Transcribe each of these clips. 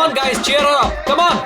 on guys, cheer her up. Come on.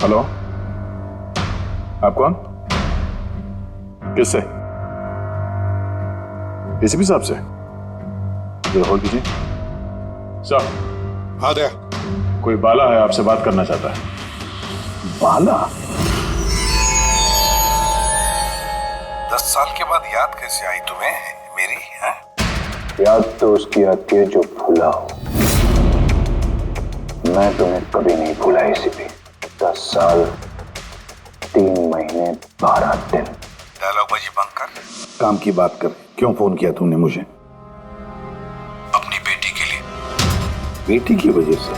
Hello, आप कौन? किससे? एसीपी साहब से? जरा होल्ड कीजिए। सर। हाँ दया। कोई बाला है, आपसे बात करना चाहता है। बाला? 10 साल के बाद याद कैसे आई तुम्हें मेरी? है? याद तो उसकी आती है जो भूला हो। मैं तुम्हें कभी नहीं भूला एसीपी। 10 साल 3 महीने 12 दिन। डायलॉग बाजी बंद कर, काम की बात कर। क्यों फोन किया तूने मुझे? अपनी बेटी के लिए। बेटी की वजह से?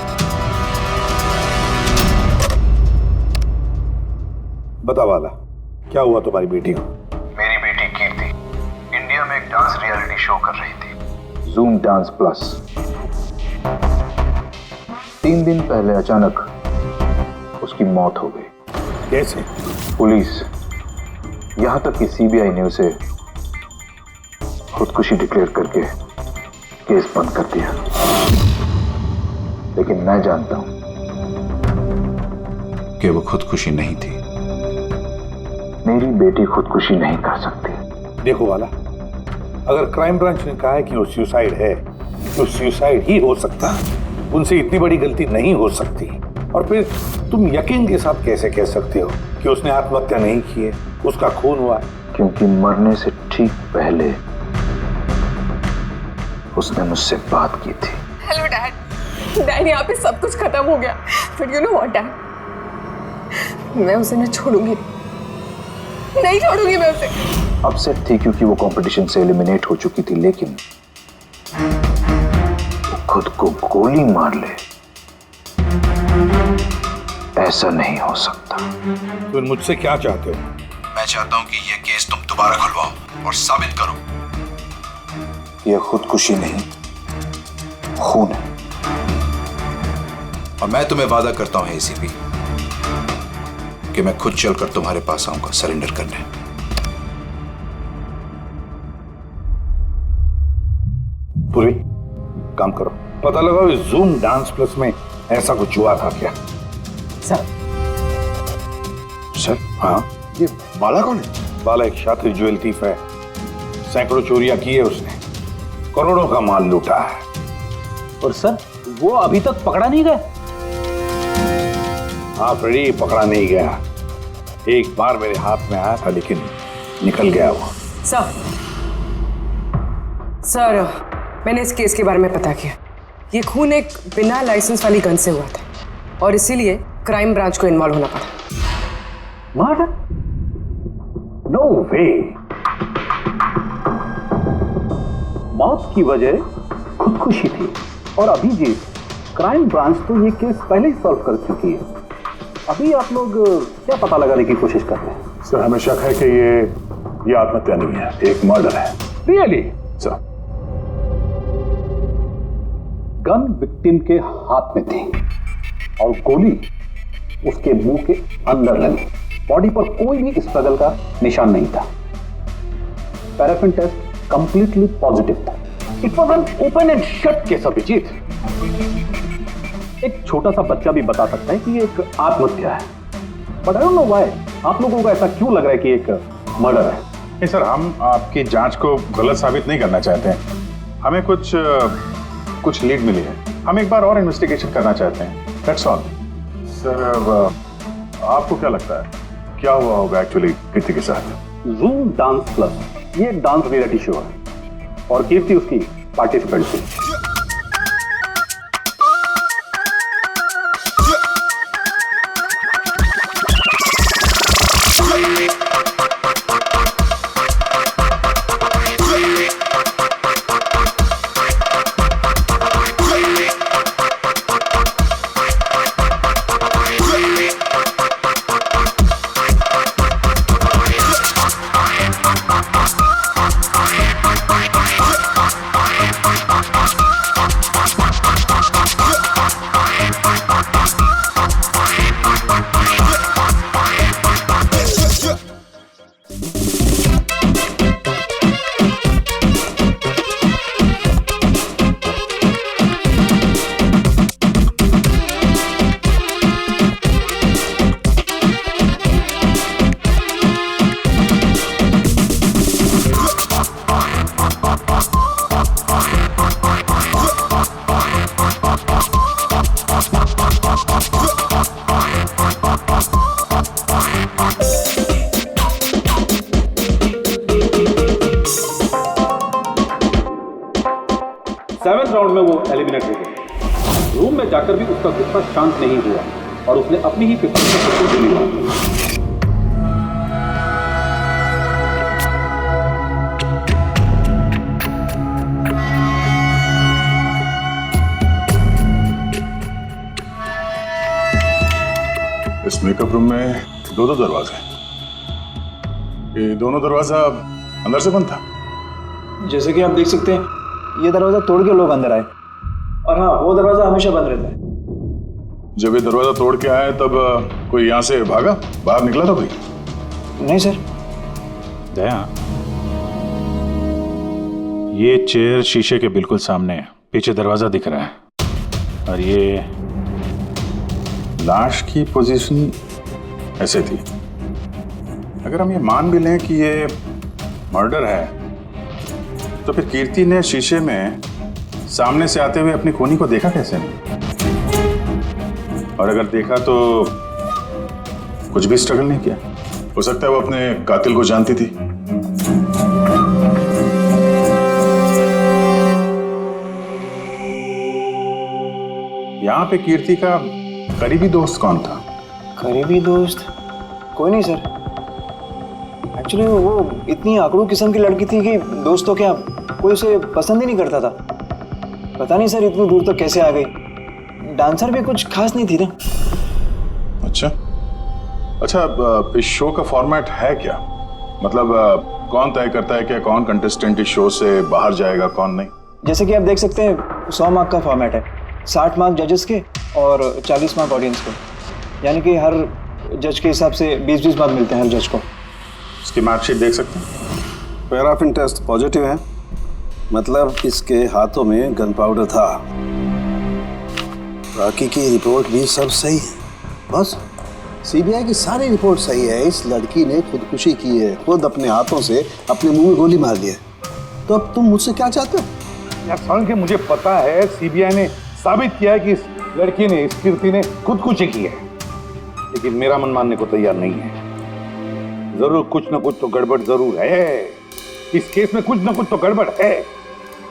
बता वाला, क्या हुआ तुम्हारी बेटी को? मेरी बेटी कीर्ति इंडिया में एक डांस रियलिटी शो कर रही थी, जूम डांस प्लस। 3 दिन पहले अचानक उसकी मौत हो गई। कैसे? पुलिस, यहां तक कि सीबीआई ने उसे खुदकुशी डिक्लेयर करके केस बंद कर दिया। लेकिन मैं जानता हूं कि वो खुदकुशी नहीं थी। मेरी बेटी खुदकुशी नहीं कर सकती। देखो वाला, अगर क्राइम ब्रांच ने कहा है कि वो सुसाइड है तो सुसाइड ही हो सकता। उनसे इतनी बड़ी गलती नहीं हो सकती। और फिर तुम यकीन के साथ कैसे कह सकते हो कि उसने आत्महत्या नहीं की है, उसका खून हुआ? क्योंकि मरने से ठीक पहले उसने मुझसे बात की थी। Hello dad. डैड, यहाँ पे सब कुछ खत्म हो गया। But you know what dad, मैं उसे न छोड़ूंगी, नहीं छोड़ूंगी मैं उसे। अपसेट थी क्योंकि वो कंपटीशन से एलिमिनेट हो चुकी थी, लेकिन वो खुद को गोली मार ले, ऐसा नहीं हो सकता। तुम मुझसे क्या चाहते हो? मैं चाहता हूँ कि ये केस तुम दोबारा खुलवाओ और साबित करो यह खुदकुशी नहीं, खून है। और मैं तुम्हें वादा करता हूँ एसीपी कि मैं खुद चलकर तुम्हारे पास आऊंगा सरेंडर करने। पूरी काम करो, पता लगाओ इस जूम डांस प्लस में ऐसा कुछ हुआ था क्या? सर। सर? हाँ। ये बाला कौन है? बाला एक शातिर ज्वेल थीफ है। सैकड़ों चोरियां की है उसने, करोड़ों का माल लूटा है। और सर, वो अभी तक पकड़ा नहीं गया? हाँ फ्रेडी, पकड़ा नहीं गया। एक बार मेरे हाथ में आया था लेकिन निकल गया वो। सर, मैंने इस केस के बारे में पता किया। ये खून एक बिना लाइसेंस वाली गन से हुआ था और इसीलिए क्राइम ब्रांच को इन्वॉल्व होना पड़ा। मर्डर? नो वे। मौत की वजह खुदकुशी थी और अभिजीत, क्राइम ब्रांच तो ये केस पहले ही सॉल्व कर चुकी है। अभी आप लोग क्या पता लगाने की कोशिश कर रहे हैं? सर, हमें शक है कि ये आत्महत्या नहीं है, एक मर्डर है। रियली? सर, गन विक्टिम के हाथ में थी और गोली उसके मुंह के अंदर लगी। बॉडी पर कोई भी स्ट्रगल का निशान नहीं था। पैराफिन टेस्ट कंप्लीटली पॉजिटिव था। It was an open and shut case Abhijeet. एक छोटा सा बच्चा भी बता सकता है कि ये एक आत्महत्या है। But I don't know why आप लोगों को ऐसा क्यों लग रहा है कि एक मर्डर है। नहीं सर, हम आपकी जांच को गलत साबित नहीं करना चाहते हैं। हमें कुछ लीड मिली है, हम एक बार और इन्वेस्टिगेशन करना चाहते हैं, दैट्स ऑल। सर आपको क्या लगता है क्या हुआ होगा एक्चुअली कीर्ति के साथ? जूम डांस प्लस ये एक डांस रियलिटी शो है और कीर्ति उसकी पार्टिसिपेंट थी। सेवेंथ राउंड में वो एलिमिनेट हो गया। रूम में जाकर भी उसका गुस्सा शांत नहीं हुआ और उसने अपनी ही पिस्तौल को गोली मार दी। इस मेकअप रूम में दो दरवाजे हैं। ये दोनों दरवाजा अंदर से बंद था। जैसे कि आप देख सकते हैं ये दरवाजा तोड़ के लोग अंदर आए और हाँ वो दरवाजा हमेशा बंद रहता है। जब ये दरवाजा तोड़ के आए तब कोई यहाँ से भागा, बाहर निकला था कोई? नहीं सर। दया, ये चेयर शीशे के बिल्कुल सामने है, पीछे दरवाजा दिख रहा है और ये लाश की पोजीशन ऐसे थी। अगर हम ये मान भी लें कि ये मर्डर है तो फिर कीर्ति ने शीशे में सामने से आते हुए अपनी खूनी को देखा कैसे नहीं? और अगर देखा तो कुछ भी स्ट्रगल नहीं किया? हो सकता है वो अपने कातिल को जानती थी। यहां पे कीर्ति का करीबी दोस्त कौन था? करीबी दोस्त कोई नहीं सर। एक्चुअली वो इतनी आंकड़ों किस्म की लड़की थी कि दोस्त तो क्या कोई उसे पसंद ही नहीं करता था। पता नहीं सर इतनी दूर तक कैसे आ गई। डांसर भी कुछ खास नहीं थी ना। अच्छा, इस शो का फॉर्मेट है क्या? मतलब कौन तय करता है कि कौन कंटेस्टेंट इस शो से बाहर जाएगा कौन नहीं? जैसे कि आप देख सकते हैं 100 मार्क का फॉर्मेट है। 60 मार्क जजेस के और 40 मार्क ऑडियंस को, यानी कि हर जज के हिसाब से 20-20 मार्क मिलते हैं हर जज को। इसकी मार्कशीट देख सकते हैं। पैराफिन टेस्ट पॉजिटिव है, मतलब इसके हाथों में गन पाउडर था। बाकी की रिपोर्ट भी सब सही है। बस सीबीआई की सारी रिपोर्ट सही है। इस लड़की ने खुदकुशी की है, खुद अपने हाथों से अपने मुंह में गोली मार दी है। तो अब तुम मुझसे क्या चाहते हो? यार सालुंखे, मुझे पता है सीबीआई ने साबित किया है कि इस लड़की ने, इस कीर्ति ने खुदकुशी की है, लेकिन मेरा मन मानने को तैयार नहीं है। जरूर कुछ ना कुछ तो गड़बड़ जरूर है। इस केस में कुछ ना कुछ तो गड़बड़ है।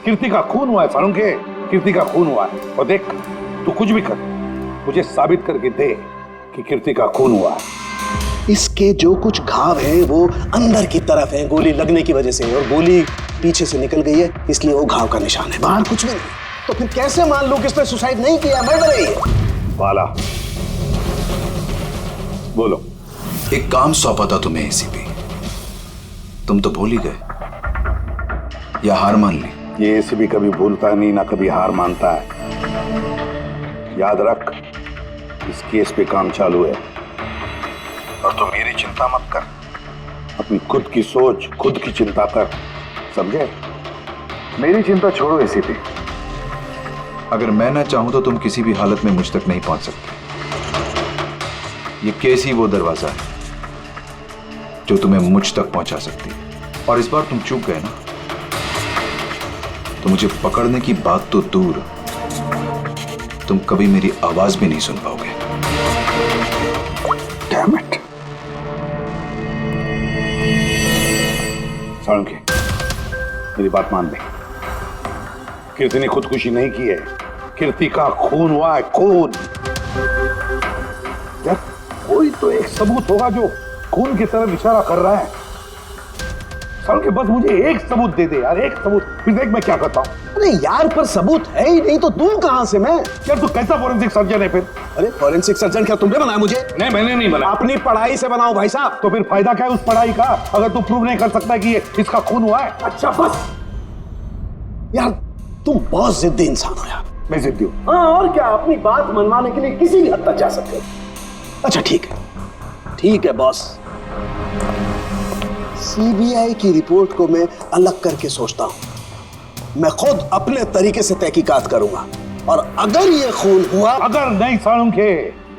कीर्ति का खून हुआ है सालुंखे, कीर्ति का खून हुआ है। और देख, तू कुछ भी कर, मुझे साबित करके दे कि कीर्ति का खून हुआ है। इसके जो कुछ घाव हैं वो अंदर की तरफ है, गोली लगने की वजह से, और गोली पीछे से निकल गई है, इसलिए वो घाव का निशान है, बाहर कुछ भी नहीं। तो फिर कैसे मान लो कि इसने सुसाइड नहीं किया, मर्डर है ये? बाला, बोलो। एक काम सौंपा था तुम्हें एसीपी, तुम तो भूल ही गए या हार मान ली? ये एसीपी कभी भूलता नहीं, ना कभी हार मानता है। याद रख, इस केस पे काम चालू है और तू मेरी चिंता मत कर, अपनी खुद की सोच, खुद की चिंता कर, समझे? मेरी चिंता छोड़ो एसीपी। अगर मैं ना चाहूं तो तुम किसी भी हालत में मुझ तक नहीं पहुंच सकते। ये केस ही वो दरवाजा है जो तुम्हें मुझ तक पहुंचा सकती है। और इस बार तुम चूक गए ना, तो मुझे पकड़ने की बात तो दूर, तुम कभी मेरी आवाज भी नहीं सुन पाओगे। Damn it. साळुंखे, मेरी बात मान ले। कीर्ति ने खुदकुशी नहीं की है, कीर्ति का खून हुआ है, खून। यार कोई तो एक सबूत होगा जो खून की तरफ इशारा कर रहा है। साळुंखे बस मुझे एक सबूत दे दे यार, एक सबूत, फिर देख मैं क्या करता हूँ। अरे यार, पर सबूत है ही नहीं तो दूं कहां से मैं? यार तू कैसा फोरेंसिक सर्जन है फिर? अरे फॉरेंसिक सर्जन क्या तुमने बनाया मुझे? नहीं, मैंने नहीं बनाया। अपनी पढ़ाई से बनाओ भाई साहब। तो फिर फायदा क्या है उस पढ़ाई का, अगर तू प्रूव नहीं कर सकता कि ये इसका खून हुआ है? अच्छा बस यार, तुम बहुत जिद्दी इंसान हो यार। मैं जिद्दी हूँ? हाँ, और क्या, अपनी बात मनवाने के लिए किसी भी हद तक जा सकते हो। अच्छा ठीक है बॉस, सीबीआई की रिपोर्ट को मैं अलग करके सोचता हूं। मैं खुद अपने तरीके से तहकीकात करूंगा, और अगर ये खून हुआ। अगर नहीं साळुंखे,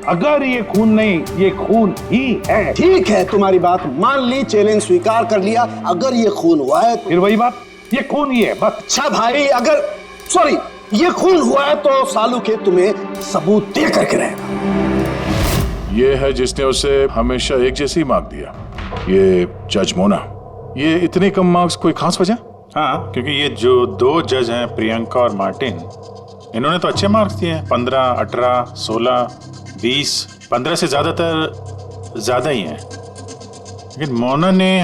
अगर ये खून नहीं, ये खून ही है। ठीक है, तुम्हारी बात मान ली, चैलेंज स्वीकार कर लिया। अगर ये खून हुआ है फिर वही बात, ये खून ही है बस। अच्छा भाई, अगर सॉरी ये खून हुआ है तो साळुंखे तुम्हें सबूत दे करके रहेगा। ये है जिसने उसे हमेशा एक जैसी मार्क दिया, ये जज मोना। ये इतने कम मार्क्स कोई खास वजह? हाँ, क्योंकि ये जो दो जज हैं, प्रियंका और मार्टिन, इन्होंने तो अच्छे मार्क्स दिए हैं, 15, 18, 16, 20, 15 से ज्यादातर ज्यादा ही हैं। लेकिन मोना ने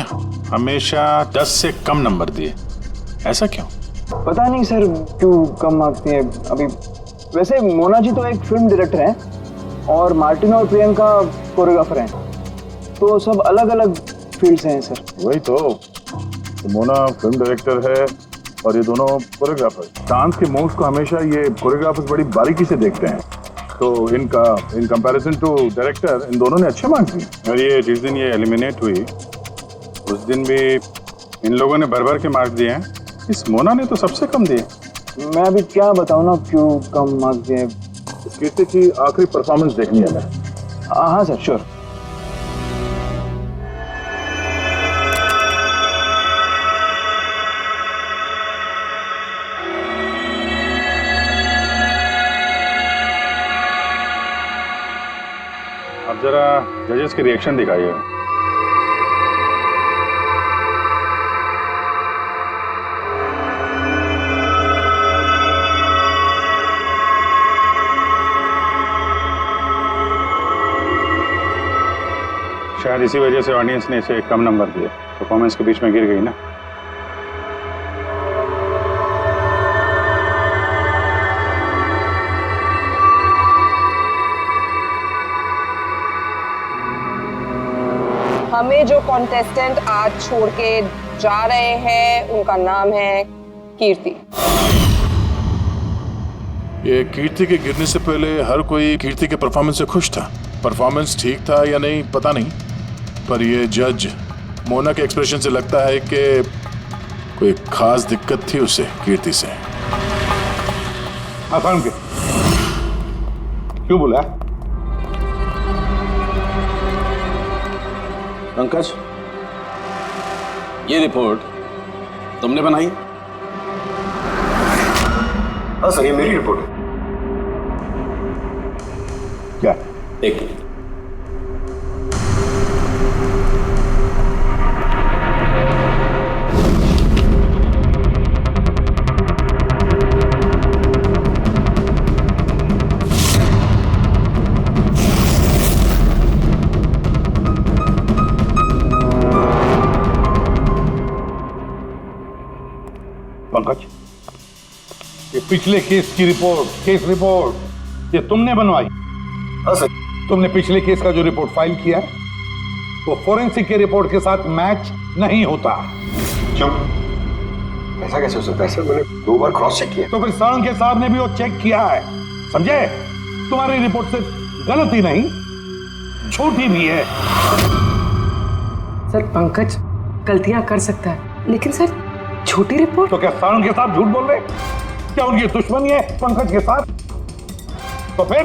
हमेशा 10 से कम नंबर दिए, ऐसा क्यों? पता नहीं सर क्यों कम मार्क्स दिए अभी। वैसे मोना जी तो एक फिल्म डायरेक्टर हैं और मार्टिन और प्रियंका कोरियोग्राफर हैं, तो सब अलग अलग फील्ड से हैं सर। वही तो मोना फिल्म डायरेक्टर है और ये दोनों कोरियोग्राफर। डांस के मूव्स को हमेशा ये कोरियोग्राफर्स बड़ी बारीकी से देखते हैं, तो इन कंपैरिजन टू डायरेक्टर इन दोनों ने अच्छे मार्क्स दिए। और ये जिस दिन ये एलिमिनेट हुई उस दिन भी इन लोगों ने भर भर के मार्क्स दिए हैं, इस मोना ने तो सबसे कम दिए। मैं अभी क्या बताऊं ना क्यों कम मार्क्स दिए। कीर्ति की आखिरी परफॉर्मेंस देखनी है मैं। हाँ सर, श्योर। अब जरा जजेस के रिएक्शन दिखाइए। शायद इसी वजह से ऑडियंस ने इसे कम नंबर दिए, परफॉर्मेंस के बीच में गिर गई ना। हमें जो कॉन्टेस्टेंट आज छोड़ के जा रहे हैं उनका नाम है कीर्ति। ये कीर्ति के गिरने से पहले हर कोई कीर्ति के परफॉर्मेंस से खुश था। परफॉर्मेंस ठीक था या नहीं पता नहीं, पर ये जज मोना के एक्सप्रेशन से लगता है कि कोई खास दिक्कत थी उसे कीर्ति से। आसान के क्यों बोला? पंकज, ये रिपोर्ट तुमने बनाई? हाँ सर, ये मेरी रिपोर्ट है। क्या? एक मिनट। पंकज, ये पिछले केस की रिपोर्ट, केस रिपोर्ट ये तुमने बनवाई? हाँ सर। तुमने पिछले केस का जो रिपोर्ट फाइल किया है वो फोरेंसिक के रिपोर्ट के साथ मैच नहीं होता। क्यों? ऐसा कैसे हो सकता है सर? मैंने 2 बार क्रॉस चेक किया। तो फिर साळुंखे साहब ने भी वो चेक किया है, समझे? तुम्हारी रिपोर्ट सिर्फ गलत ही नहीं, झूठी भी है। सर पंकज गलतियां कर सकता है, लेकिन सर छोटी रिपोर्ट। तो क्या साळुंखे साहब झूठ बोल रहे? क्या उनकी दुश्मनी है पंकज के साथ? तो फिर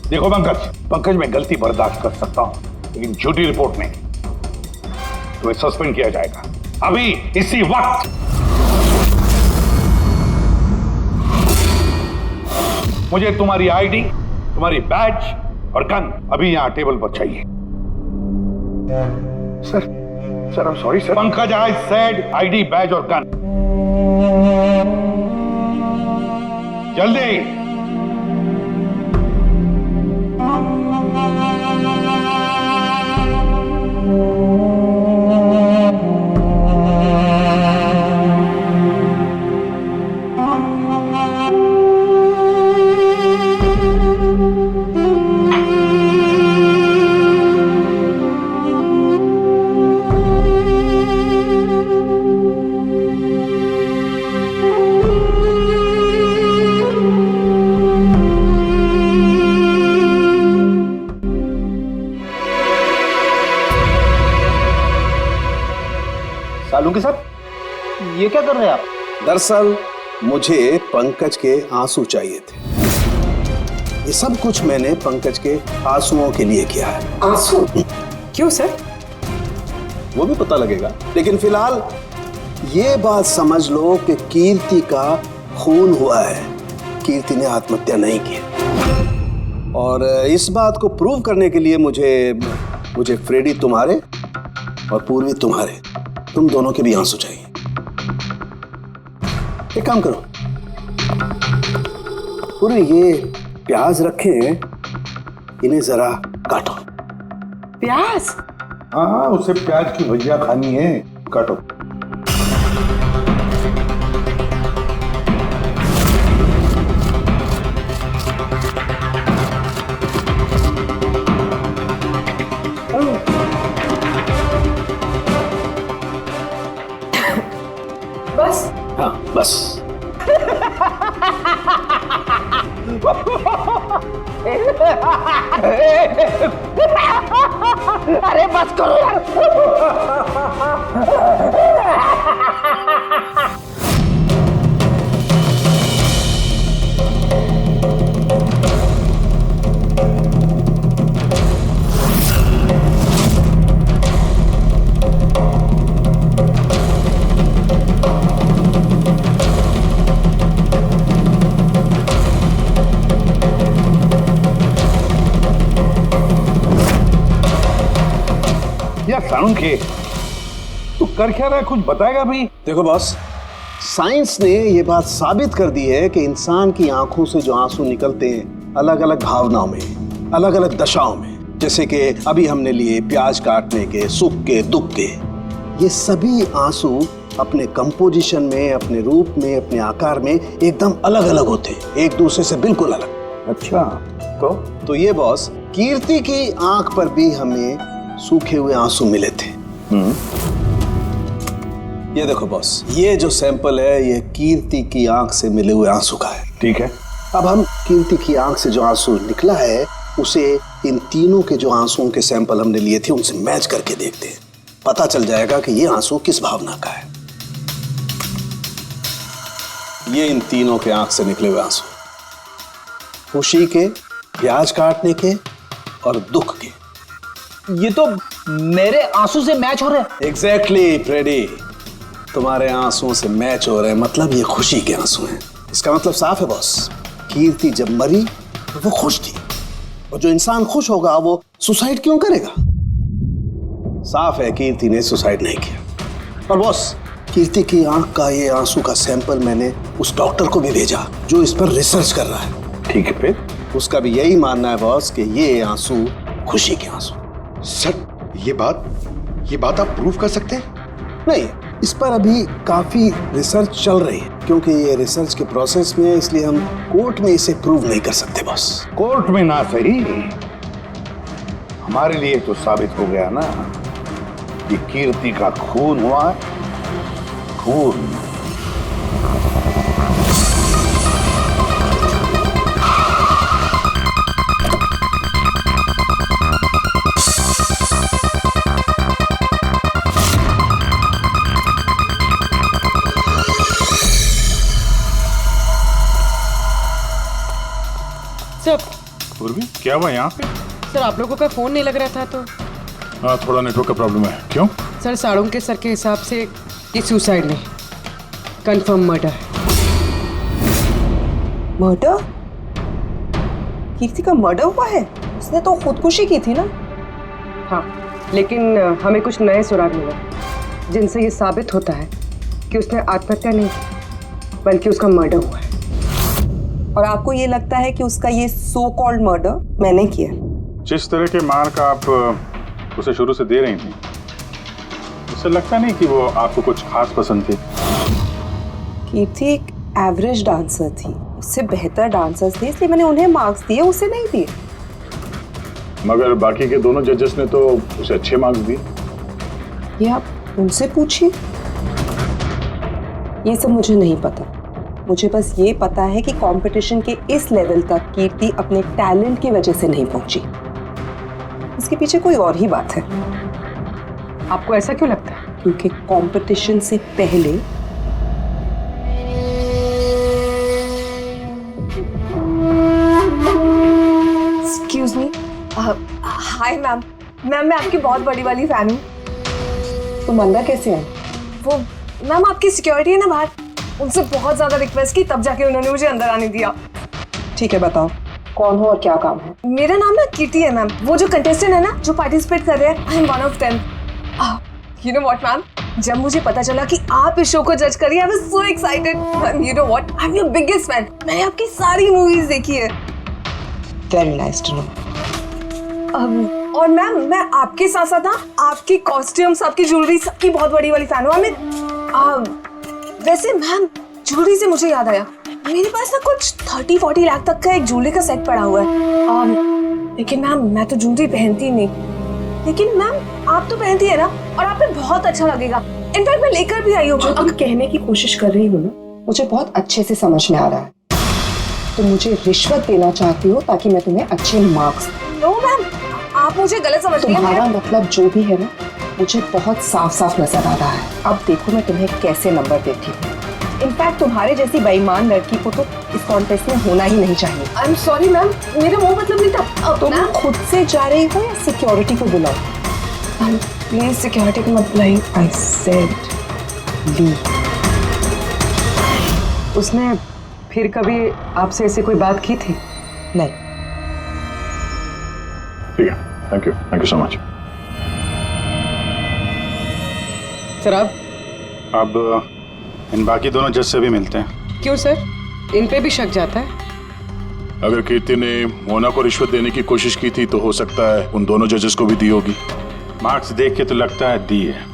देखो पंकज मैं गलती बर्दाश्त कर सकता हूं, लेकिन झूठी रिपोर्ट में तुम्हें सस्पेंड किया जाएगा। अभी इसी वक्त। मुझे तुम्हारी आईडी, तुम्हारी बैज और गन अभी यहां टेबल पर चाहिए। Sir I am sorry sir. Pankaj, I said ID, badge और गन। जल्दी। सालुंकी साहब, ये क्या कर रहे हैं आप? दरअसल मुझे पंकज के आंसू चाहिए थे। ये सब कुछ मैंने पंकज के आंसुओं के लिए किया है। आंसू? क्यों सर? वो भी पता लगेगा, लेकिन फिलहाल ये बात समझ लो कि कीर्ति का खून हुआ है। कीर्ति ने आत्महत्या नहीं की। और इस बात को प्रूव करने के लिए मुझे फ्रेडी तुम्हारे और पूर्वी तुम्हारे, तुम दोनों के भी आंसू चाहिए। एक काम करो, पूरे ये प्याज रखे हैं, इन्हें जरा काटो। प्याज? हाँ, उसे प्याज की भजिया खानी है, काटो। बस? हाँ बस। अरे बस करो यार। सालुंकी, तू कर क्या रहा है? कुछ बताएगा भी? देखो बॉस, साइंस ने ये बात साबित कर दी है कि इंसान की आंखों से जो आंसू निकलते हैं अलग अलग भावनाओं में, अलग अलग दशाओं में, जैसे कि अभी हमने लिए प्याज काटने के, सुख के, दुख के, ये सभी आंसू अपने कंपोजिशन में, अपने रूप में, अपने आकार में एकदम अलग अलग होते हैं, एक दूसरे से बिल्कुल अलग। अच्छा, तो ये बॉस, कीर्ति की आंख पर भी हमें सूखे हुए आंसू मिले थे। ये देखो बॉस, ये जो सैंपल है ये कीर्ति की आंख से मिले हुए आंसू का है। ठीक है। अब हम कीर्ति की आंख से जो आंसू निकला है उसे इन तीनों के जो आंसुओं के सैंपल हमने लिए थे उनसे मैच करके देखते हैं, पता चल जाएगा कि ये आंसू किस भावना का है। ये इन तीनों के आंख से निकले हुए आंसू, खुशी के, प्याज काटने के और दुख के। ये तो मेरे आंसू से मैच हो रहे हैं। एग्जैक्टली फ्रेडी, तुम्हारे आंसुओं से मैच हो रहे हैं, मतलब ये खुशी के आंसू हैं। इसका मतलब साफ है बॉस, कीर्ति जब मरी तो वो खुश थी, और जो इंसान खुश होगा वो सुसाइड क्यों करेगा? साफ है कीर्ति ने सुसाइड नहीं किया। और बॉस, कीर्ति की आंख का ये आंसू का सैंपल मैंने उस डॉक्टर को भी भेजा जो इस पर रिसर्च कर रहा है। ठीक है, फिर उसका भी यही मानना है बॉस कि ये आंसू खुशी के आंसू। सर, ये बात आप प्रूव कर सकते हैं? नहीं, इस पर अभी काफी रिसर्च चल रही है, क्योंकि ये रिसर्च के प्रोसेस में है, इसलिए हम कोर्ट में इसे प्रूव नहीं कर सकते बॉस। कोर्ट में ना सही, हमारे लिए तो साबित हो गया ना कि कीर्ति का खून हुआ है। खून। सर, पूर्वी, क्या हुआ यहाँ पे? सर आप लोगों का फोन नहीं लग रहा था तो। हाँ, थोड़ा नेटवर्क का प्रॉब्लम है। क्यों? सर साड़ों के सर के हिसाब से ये सुसाइड नहीं, कंफर्म मर्डर है। मर्डर? कीर्ति का मर्डर हुआ है? उसने तो खुदकुशी की थी ना? हाँ, लेकिन हमें कुछ नए सुराग मिले जिनसे ये साबित होता है कि उसने आत्महत्या नहीं की बल्कि उसका मर्डर हुआ है। और आपको ये लगता है कि उसका ये सो कॉल्ड मर्डर मैंने किया? जिस तरह के मार का आप उसे शुरू से दे रही थी, उससे लगता नहीं कि वो आपको कुछ खास पसंद थी। कीर्ति एक एवरेज डांसर थी, उससे बेहतर डांसर्स थे, इसलिए मैंने उन्हें मार्क्स दिए, उसे नहीं दिए। मगर बाकी के दोनों जजेस ने तो उसे अच्छे मार्क्स दिए। ये आप उनसे पूछिए, ये सब मुझे नहीं पता। मुझे बस ये पता है कि कंपटीशन के इस लेवल तक कीर्ति अपने टैलेंट की वजह से नहीं पहुंची। इसके पीछे कोई और ही बात है। आपको ऐसा क्यों लगता है? क्योंकि कंपटीशन से पहले एक्सक्यूज मी। हाय मैम, मैं आपकी बहुत बड़ी वाली फैन हूँ। तुम अंदर कैसे आए? वो मैम आपकी सिक्योरिटी है ना बाहर, उनसे बहुत ज्यादा रिक्वेस्ट की तब जाके उन्होंने मुझे अंदर आने दिया। ठीक है, बताओ कौन हो और क्या काम है? मेरा नाम ना कीर्ति है मैम, वो जो कंटेस्टेंट है ना जो पार्टिसिपेट कर रहे हैं, I am one of them. You know what ma'am, जब मुझे पता चला कि आप इस शो को जज करिए, I was so excited. You know what, I am your biggest fan. मैंने आपकी सारी मूवीज देखी है। Very nice to know. और मैम मैं आपके साथ साथ ना आपकी कॉस्ट्यूम्स, आपकी ज्वेलरी, सबकी बहुत बड़ी वाली फैन हूँ। वैसे मैम ज्वेलरी से मुझे याद आया, मेरे पास ना कुछ 30-40 लाख तक का एक ज्वेलरी का सेट पड़ा हुआ है। लेकिन मैम मैं तो ज्वेलरी पहनती नहीं। लेकिन मैम आप तो पहनती है ना, और आप पे बहुत अच्छा लगेगा। इनफैक्ट मैं लेकर भी आई हूँ। जो तुम कहने की कोशिश कर रही हो ना, मुझे बहुत अच्छे से समझ में आ रहा है। तुम मुझे रिश्वत देना चाहती हो ताकि मैं तुम्हें अच्छे मार्क्स। नो मैम, आप मुझे गलत समझ रही हैं। तुम्हारा मतलब जो भी है ना, मुझे बहुत साफ साफ नजर आ रहा है। अब देखो मैं तुम्हें कैसे नंबर देती हूँ। इनफैक्ट तुम्हारे जैसी बेईमान लड़की को तो इस कॉन्टेस्ट में होना ही नहीं चाहिए। आई एम सॉरी मैम, मेरा वो मतलब नहीं था। तुम खुद से जा रही हो या सिक्योरिटी को बुलाओ? प्लीज सिक्योरिटी को मत बुलाइए। I said leave. उसने फिर कभी आपसे ऐसी कोई बात की थी? नहीं। ठीक है, thank you so much. Sir अब इन बाकी दोनों जज से भी मिलते हैं। क्यों सर, इन पे भी शक जाता है? अगर कीर्ति ने मोना को रिश्वत देने की कोशिश की थी तो हो सकता है उन दोनों जजेस को भी दी होगी। मार्क्स देख के तो लगता है दी है,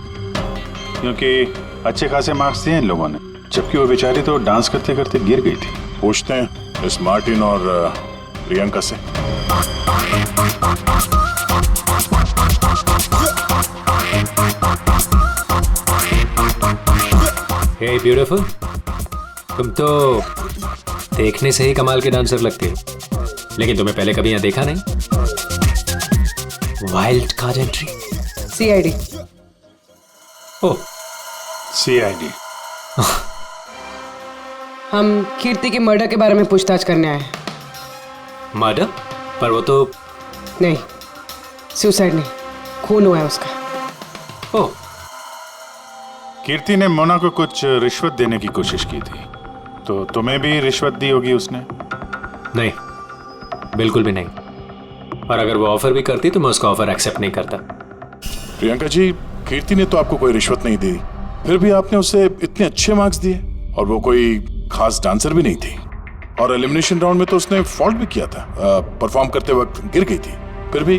क्योंकि अच्छे खासे मार्क्स दिए इन लोगों ने, जबकि वो बेचारी तो डांस करते करते गिर गई थी। पूछते हैं इस मार्टिन और प्रियंका से। हे ब्यूटीफुल, तुम तो देखने से ही कमाल के डांसर लगती हो, लेकिन तुम्हें पहले कभी यहाँ देखा नहीं। Wild card entry. CID। ओह, CID। हम कीर्ति के मर्डर के बारे में पूछताछ करने आए हैं। मर्डर? पर वो तो नहीं, सुसाइड नहीं, खून हुआ है उसका। ओह, कीर्ति ने मोना को कुछ रिश्वत देने की कोशिश की थी, तो तुम्हें भी रिश्वत दी होगी उसने? नहीं, बिल्कुल भी नहीं। और अगर वो ऑफर भी करती तो मैं उसका ऑफर एक्सेप्ट नहीं करता। प्रियंका जी, कीर्ति ने तो आपको कोई रिश्वत नहीं दी, फिर भी आपने उसे इतने अच्छे मार्क्स दिए, और वो कोई खास डांसर भी नहीं थी, और एलिमिनेशन राउंड में तो उसने फॉल्ट भी किया था, परफॉर्म करते वक्त गिर गई थी, फिर भी।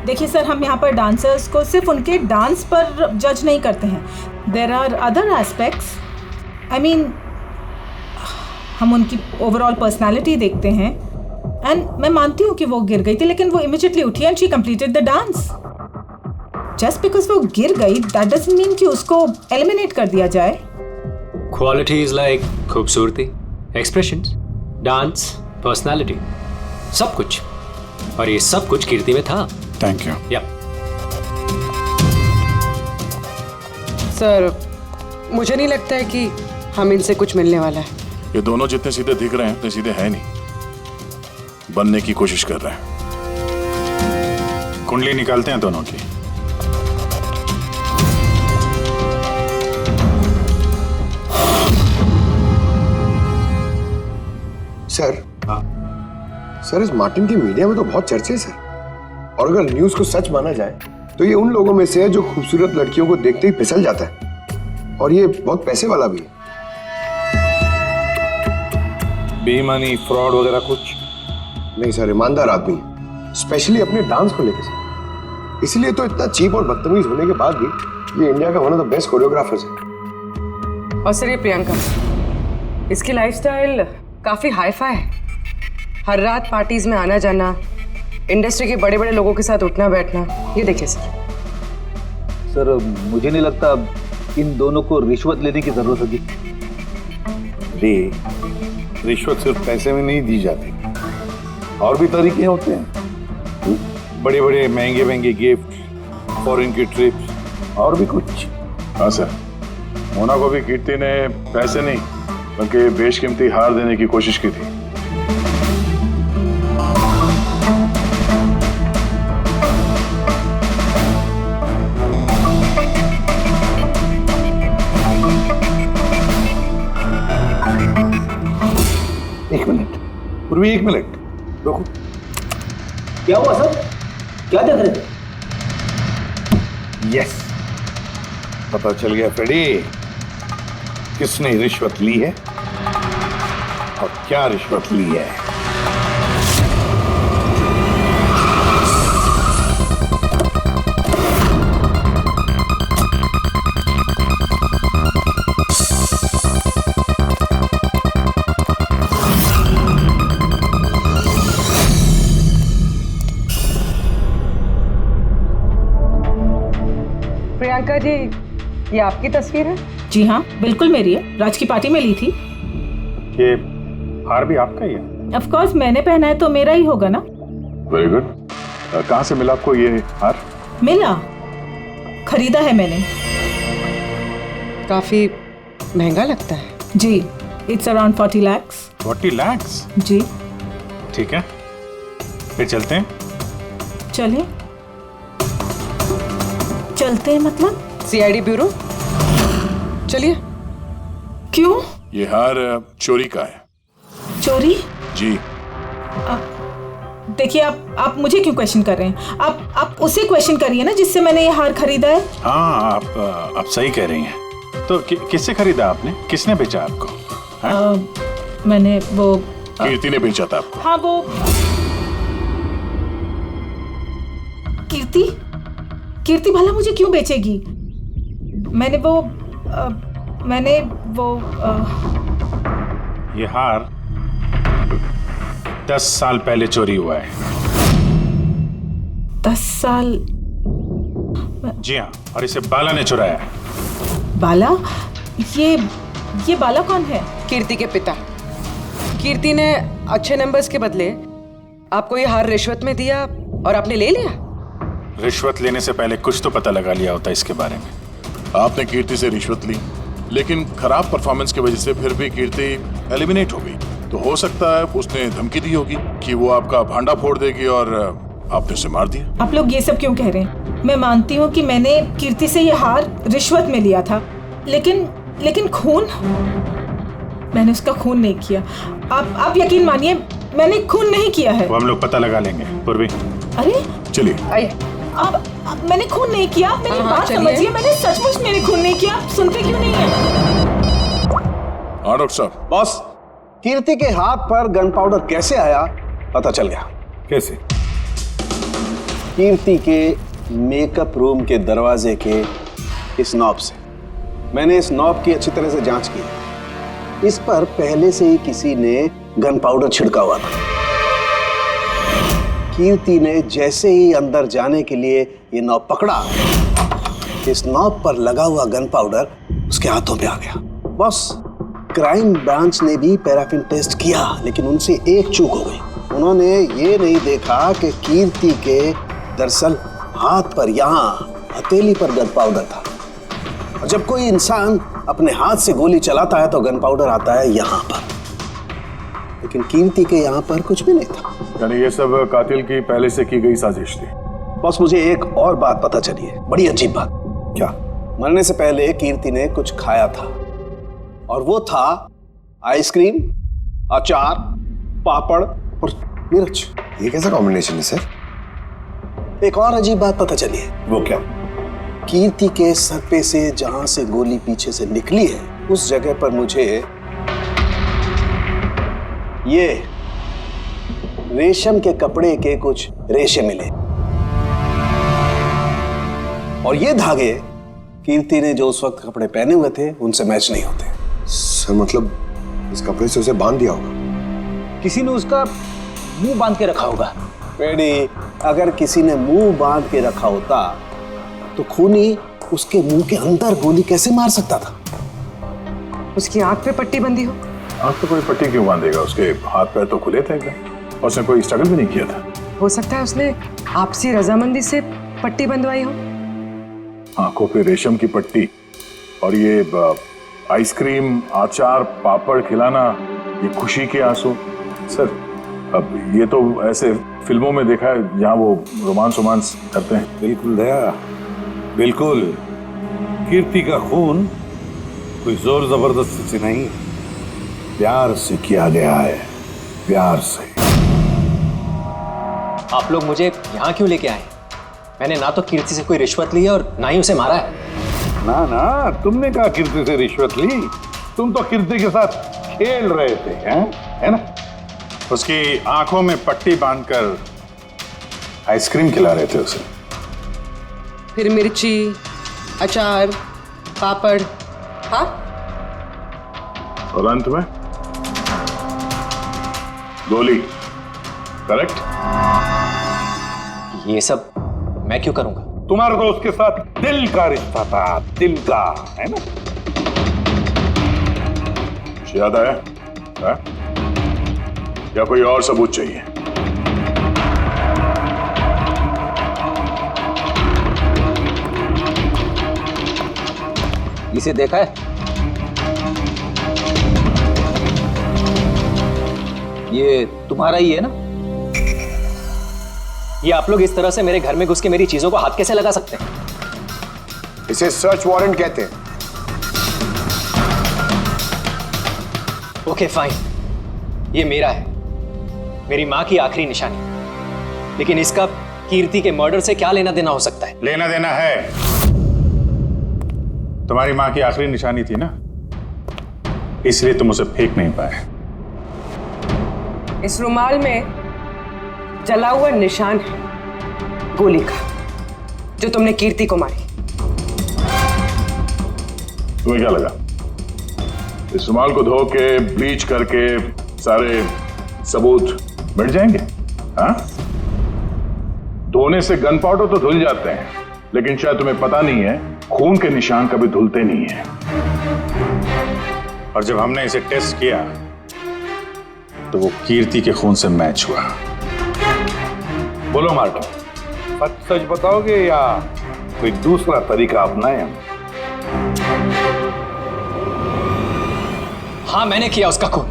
देखिए सर, हम यहाँ पर डांसर्स को सिर्फ उनके डांस पर जज नहीं करते हैं। There are other aspects. I mean, हम उनकी ओवरऑल पर्सनालिटी देखते हैं। एंड मैं मानती हूँ कि वो गिर गई थी, लेकिन वो इमीडिएटली उठी and she completed the dance. Just because वो गिर गई दैट डजंट मीन कि उसको एलिमिनेट कर दिया जाए। क्वालिटीज लाइक खूबसूरती, एक्सप्रेशंस, डांस, पर्सनालिटी, सब कुछ, और ये सब कुछ कीर्ति में था। Thank you. या सर, मुझे नहीं लगता है कि हम इनसे कुछ मिलने वाला है। ये दोनों जितने सीधे दिख रहे हैं उतने सीधे हैं नहीं, बनने की कोशिश कर रहे हैं। कुंडली निकालते हैं दोनों की। सर, सर इस मार्टिन की मीडिया में तो बहुत चर्चे सर, और अगर न्यूज को सच माना जाए तो ये उन लोगों में से है जो खूबसूरत लड़कियों को देखते ही फिसल जाता है, और ये बहुत पैसे वाला भी है। बेईमानी, फ्रॉड वगैरह कुछ नहीं सर, ईमानदार आदमी है, स्पेशली अपने डांस को लेकर सर। इसलिए तो इतना चीप और बदतमीज होने के बाद भी ये इंडिया का one of the best choreographers है। और सर ये प्रियंका, इसकी लाइफस्टाइल काफी हाई-फाई है। हर रात पार्टीज में आना जाना, इंडस्ट्री के बड़े बड़े लोगों के साथ उठना बैठना, ये देखिए सर मुझे नहीं लगता इन दोनों को रिश्वत लेने की जरूरत होगी। रिश्वत सिर्फ पैसे में नहीं दी जाती, और भी तरीके होते हैं, बड़े बड़े महंगे महंगे गिफ्ट, फॉरेन की ट्रिप्स और भी कुछ। हाँ सर, मोना को भी कीर्ति ने पैसे नहीं बल्कि बेशकीमती हार देने की कोशिश की थी। एक मिनट पूर्वी, एक मिनट रुको। क्या हुआ सर, क्या देख रहे थे? यस, पता चल गया फ्रेडी, किसने रिश्वत ली है और क्या रिश्वत ली है। प्रियंका जी, ये आपकी तस्वीर है? जी हाँ, बिल्कुल मेरी है, राज की पार्टी में ली थी। ये हार भी आपका ही है? ऑफ कोर्स, मैंने पहना है तो मेरा ही होगा ना। Very good. कहाँ से मिला आपको ये हार? मिला, खरीदा है मैंने। काफी महंगा लगता है। जी, इट्स अराउंड 40 lakhs। 40 lakhs? जी। ठीक है, फिर चलते हैं। चले, चलते हैं मतलब? सीआईडी ब्यूरो, चलिए। क्यों? ये हार चोरी का है। चोरी? जी। देखिए, आप मुझे क्यों क्वेश्चन कर रहे हैं? आप उसे क्वेश्चन करिए ना जिससे मैंने ये हार खरीदा है। हाँ, आप सही कह रही हैं। तो किससे खरीदा आपने? किसने बेचा आपको? मैंने वो कीर्ति ने बेचा था आपको? हाँ, वो कीर्ति भला मुझे क्यों बेचेगी? मैंने वो ये हार 10 साल पहले चोरी हुआ है। 10 साल? जी हाँ, और इसे बाला ने चुराया है। बाला? ये बाला कौन है? कीर्ति के पिता। कीर्ति ने अच्छे नंबर्स के बदले आपको ये हार रिश्वत में दिया और आपने ले लिया। रिश्वत लेने से पहले कुछ तो पता लगा लिया होता इसके बारे में। आपने कीर्ति से रिश्वत ली, लेकिन खराब परफॉर्मेंस की वजह से फिर भी कीर्ति एलिमिनेट हो गई। तो हो सकता है उसने धमकी दी होगी कि वो आपका भांडा फोड़ देगी और आपने उसे मार दिया। आप लोग ये सब क्यों कह रहे हैं? मैं मानती हूँ कि मैंने कीर्ति से ये हार रिश्वत में लिया था, लेकिन खून? मैंने उसका खून नहीं किया। आप यकीन मानिए, मैंने खून नहीं किया है। वो हम लोग पता लगा लेंगे। पूर्वी, अरे चलिए। अब मैंने खून नहीं किया। मेरी बात समझिए, मैंने सचमुच मैंने खून नहीं किया। आप सुनते क्यों नहीं है? हाँ डॉक्टर साहब। बॉस, कीर्ति के हाथ पर गन पाउडर कैसे आया पता चल गया। कैसे? कीर्ति के मेकअप रूम के दरवाजे के इस नॉब से। मैंने इस नॉब की अच्छी तरह से जांच की। इस पर पहले से ही किसी ने गन पाउडर छिड़का हुआ था। कीर्ति ने जैसे ही अंदर जाने के लिए ये नॉब पकड़ा, इस नॉब पर लगा हुआ गन पाउडर उसके हाथों पे आ गया। बॉस, क्राइम ब्रांच ने भी पैराफिन टेस्ट किया, लेकिन उनसे एक चूक हो गई। उन्होंने ये नहीं देखा कि कीर्ति के दरअसल हाथ पर, यहाँ हथेली पर गन पाउडर था। और जब कोई इंसान अपने हाथ से गोली चलाता है तो गन पाउडर आता है यहाँ पर, लेकिन कीर्ति के यहाँ पर कुछ भी नहीं था। यानी ये सब कातिल की पहले से की गई साजिश थी। बॉस, मुझे एक और बात पता चली है, बड़ी अजीब बात। क्या? मरने से पहले कीर्ति ने कुछ खाया था, और वो था आइसक्रीम, अचार पापड़ और मिर्च। ये कैसा कॉम्बिनेशन है सर? एक और अजीब बात पता चली है। वो क्या? कीर्ति के सर पे से जहां से गोली पीछे से निकली है, उस जगह पर मुझे ये रेशम के कपड़े के कुछ रेशे मिले, और ये धागे कीर्ति ने जो उस वक्त कपड़े पहने हुए थे उनसे मैच नहीं होते। सर मतलब इस कपड़े से उसे बांध दिया होगा। किसी ने उसका मुंह बांध के रखा होगा। पेड़ी, अगर किसी ने मुंह बांध के रखा होता तो खूनी उसके मुंह के अंदर गोली कैसे मार सकता था? उसकी आंख पे पट्टी बंधी हो। आंख पे कोई पट्टी क्यों बांधेगा? उसके हाथ पैर तो खुले थे एकदम, और उसने कोई स्ट्रगल भी नहीं किया था। हो सकता है उसने आपसी रजामंदी से पट्टी बंधवाई हो। आंखों पे रेशम की पट्टी और ये आइसक्रीम, अचार, पापड़ खिलाना, ये खुशी के आंसू। सर अब ये तो ऐसे फिल्मों में देखा है जहाँ वो रोमांस करते हैं। बिल्कुल दया, बिल्कुल। कीर्ति का खून कोई जोर जबरदस्ती से नहीं, प्यार से किया गया है, प्यार से। आप लोग मुझे यहाँ क्यों लेके आए? मैंने ना तो कीर्ति से कोई रिश्वत ली है और ना ही उसे मारा है। ना ना, तुमने कहा कीर्ति से रिश्वत ली? तुम तो कीर्ति के साथ खेल रहे थे, हैं? है ना? उसकी आंखों में पट्टी बांधकर आइसक्रीम खिला रहे थे उसे। फिर मिर्ची, अचार, पापड़, हाँ? और अंत में गोली। करेक्ट? ये सब मैं क्यों करूंगा? तुम्हारा तो उसके साथ दिल का रिश्ता था, दिल का, है ना? याद आया है? या कोई और सबूत चाहिए? इसे देखा है? ये तुम्हारा ही है ना? ये आप लोग इस तरह से मेरे घर में घुस के मेरी चीजों को हाथ कैसे लगा सकते हैं? इसे सर्च वारंट कहते हैं। ओके फाइन, ये मेरा है, मेरी माँ की आखिरी निशानी। लेकिन इसका कीर्ति के मर्डर से क्या लेना देना हो सकता है? लेना देना है। तुम्हारी माँ की आखिरी निशानी थी ना, इसलिए तुम उसे फेंक नहीं पाए। इस रुमाल में जला हुआ निशान है गोली का, जो तुमने कीर्ति को मारी। तुम्हें क्या लगा इस रुमाल को धो के ब्लीच करके सारे सबूत मिट जाएंगे? हाँ? धोने से गन पाउडर तो धुल जाते हैं, लेकिन शायद तुम्हें पता नहीं है खून के निशान कभी धुलते नहीं हैं। और जब हमने इसे टेस्ट किया तो वो कीर्ति के खून से मैच हुआ। बोलो मार्टिन, सच सच बताओगे या कोई दूसरा तरीका अपनाएं? हाँ, मैंने किया उसका खून,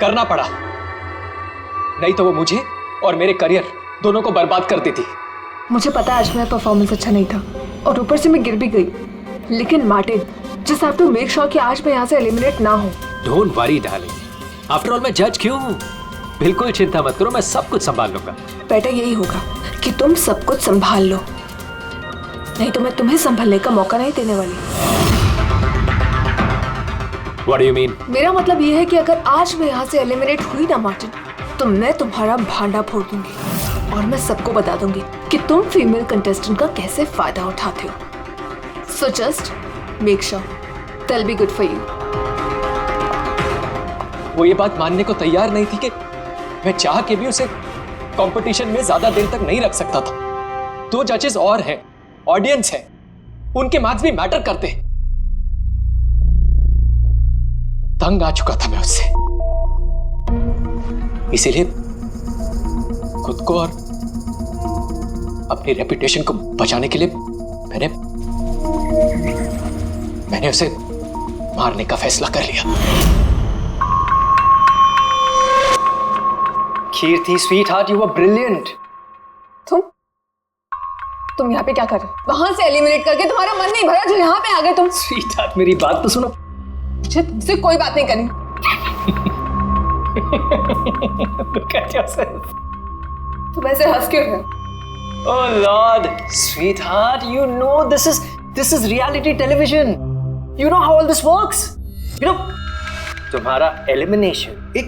करना पड़ा, नहीं तो वो मुझे और मेरे करियर दोनों को बर्बाद कर देती। मुझे पता है आज मेरा परफॉर्मेंस अच्छा नहीं था और ऊपर से मैं गिर भी गई, लेकिन Martin, just have to make sure कि आज मैं यहाँ से एलिमिनेट ना हूँ। Don't worry darling, after all मैं जज क्यों हूँ? बिल्कुल चिंता मत करो, मैं सब कुछ संभाल लूंगा। बेटा यही होगा कि तुम सब कुछ संभाल लो, नहीं तो मैं तुम्हें संभालने का मौका नहीं देने वाली। What do you mean? मेरा मतलब ये है कि अगर आज मैं यहाँ से एलिमिनेट हुई ना मार्टिन, तो मैं तुम्हारा भांडा फोड़ दूंगी और मैं सबको बता दूंगी कि तुम फीमेल कंटेस्टेंट का कैसे फायदा उठाते हो। So just make sure that'll be good for you. वो ये बात मानने को तैयार नहीं थी कि मैं चाह के भी उसे कंपटीशन में ज्यादा देर तक नहीं रख सकता था। 2 जजेस और हैं, ऑडियंस है, उनके मार्क्स भी मैटर करते हैं। तंग आ चुका था मैं उससे, इसीलिए खुद को और अपनी रेपुटेशन को बचाने के लिए मैंने उसे मारने का फैसला कर लिया। कीर्ति स्वीटहार्ट, यू वर ब्रिलियंट। तुम यहाँ पे क्या कर रहे हो? वहां से एलिमिनेट करके तुम्हारा मन नहीं भरा जो यहाँ पे आ गए तुम। स्वीटहार्ट, मेरी बात तो सुनो। मुझे तुमसे कोई बात नहीं करनी। Look at yourself. तुम ऐसे हंस क्यों रहे हो? Oh Lord, sweetheart, you know this is reality television. You know how all this works. You know, तुम्हारा एलिमिनेशन एक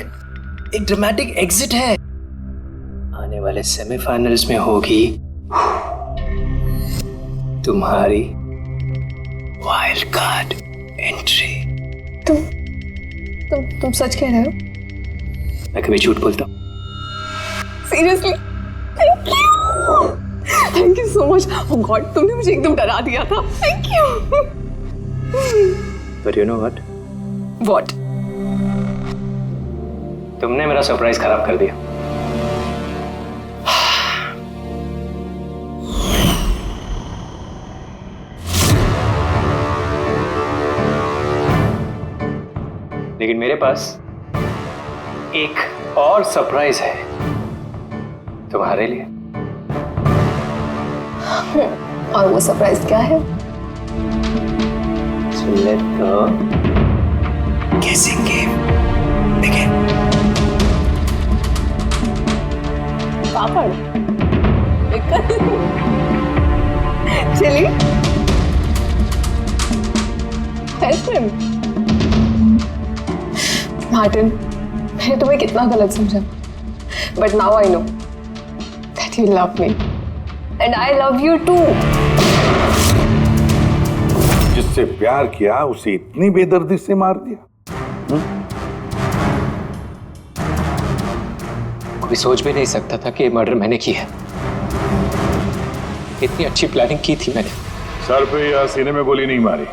ड्रामेटिक एग्जिट है। आने वाले सेमीफाइनल्स में होगी तुम्हारी वाइल्ड कार्ड एंट्री। तुम सच कह रहे हो? मैं कभी झूठ बोलता हूँ? Seriously? Thank you so much. Oh God, तुमने मुझे एकदम डरा दिया था। Thank you. But you know what? What? तुमने मेरा सरप्राइज खराब कर दिया। लेकिन मेरे पास एक और सरप्राइज है तुम्हारे लिए। और वो सरप्राइज क्या है? So let the guessing game begin. Papad, chilli, ice cream. Martin, मैंने तुम्हें कितना गलत समझा, but now I know that you love me and I love you too. जिससे प्यार किया उसे इतनी बेदर्दी से मार दिया। कोई सोच भी नहीं सकता था कि ये मर्डर मैंने किया है। इतनी अच्छी प्लानिंग की थी मैंने। सर पे या सीने में गोली नहीं मारी,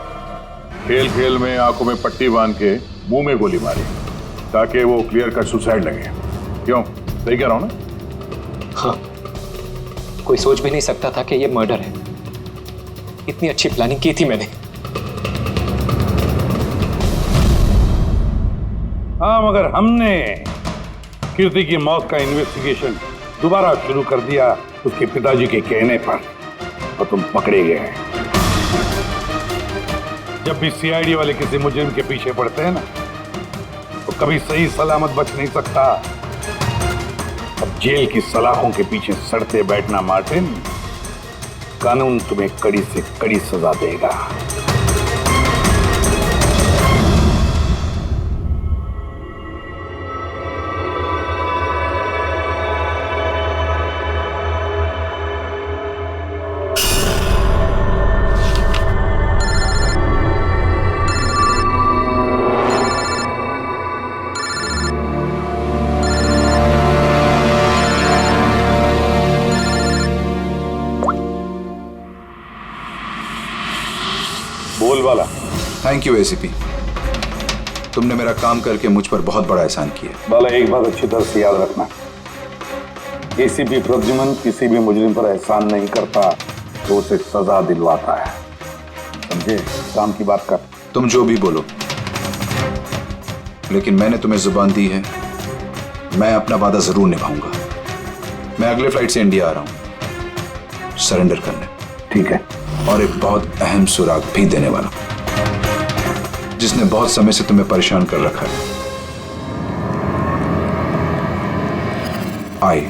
खेल खेल में आंखों में पट्टी बांध के मुंह में गोली मारी ताकि वो क्लियर कट सुसाइड लगे। क्यों, सही कह रहा हूं ना? हाँ, कोई सोच भी नहीं सकता था कि ये मर्डर है। इतनी अच्छी प्लानिंग की थी मैंने। हाँ, मगर हमने कीर्ति की मौत का इन्वेस्टिगेशन दोबारा शुरू कर दिया उसके पिताजी के कहने पर, और तुम पकड़े गए हैं। जब भी सीआईडी वाले किसी मुजरिम के पीछे पड़ते हैं ना, तो कभी सही सलामत बच नहीं सकता। अब जेल की सलाखों के पीछे सड़ते बैठना मार्टिन, कानून तुम्हें कड़ी से कड़ी सजा देगा। बोल वाला। थैंक यू एसीपी, तुमने मेरा काम करके मुझ पर बहुत बड़ा एहसान किया। बाला, एक बात अच्छी तरह से याद रखना, एसीपी प्रद्युमन किसी भी मुजरिम पर एहसान नहीं करता तो उसे सजा दिलवाता है, समझे? काम की बात कर। तुम जो भी बोलो, लेकिन मैंने तुम्हें जुबान दी है, मैं अपना वादा जरूर निभाऊंगा। मैं अगले फ्लाइट से इंडिया आ रहा हूं सरेंडर करने। ठीक है। और एक बहुत अहम सुराग भी देने वाला, जिसने बहुत समय से तुम्हें परेशान कर रखा है। आई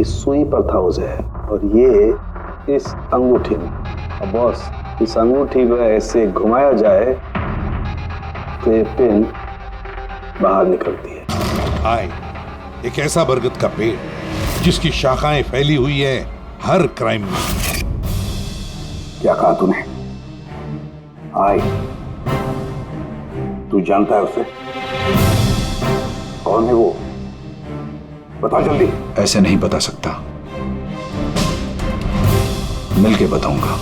इस सुई पर था उसे, और ये इस अंगूठी में। अब बॉस, इस अंगूठी को ऐसे घुमाया जाए तो ये पिन बाहर निकलती है। आए, एक ऐसा बरगद का पेड़ जिसकी शाखाएं फैली हुई है हर क्राइम में। क्या कहा तूने? आए, तू जानता है उसे? कौन है वो? बता जल्दी। ऐसे नहीं बता सकता, मिलके बताऊंगा।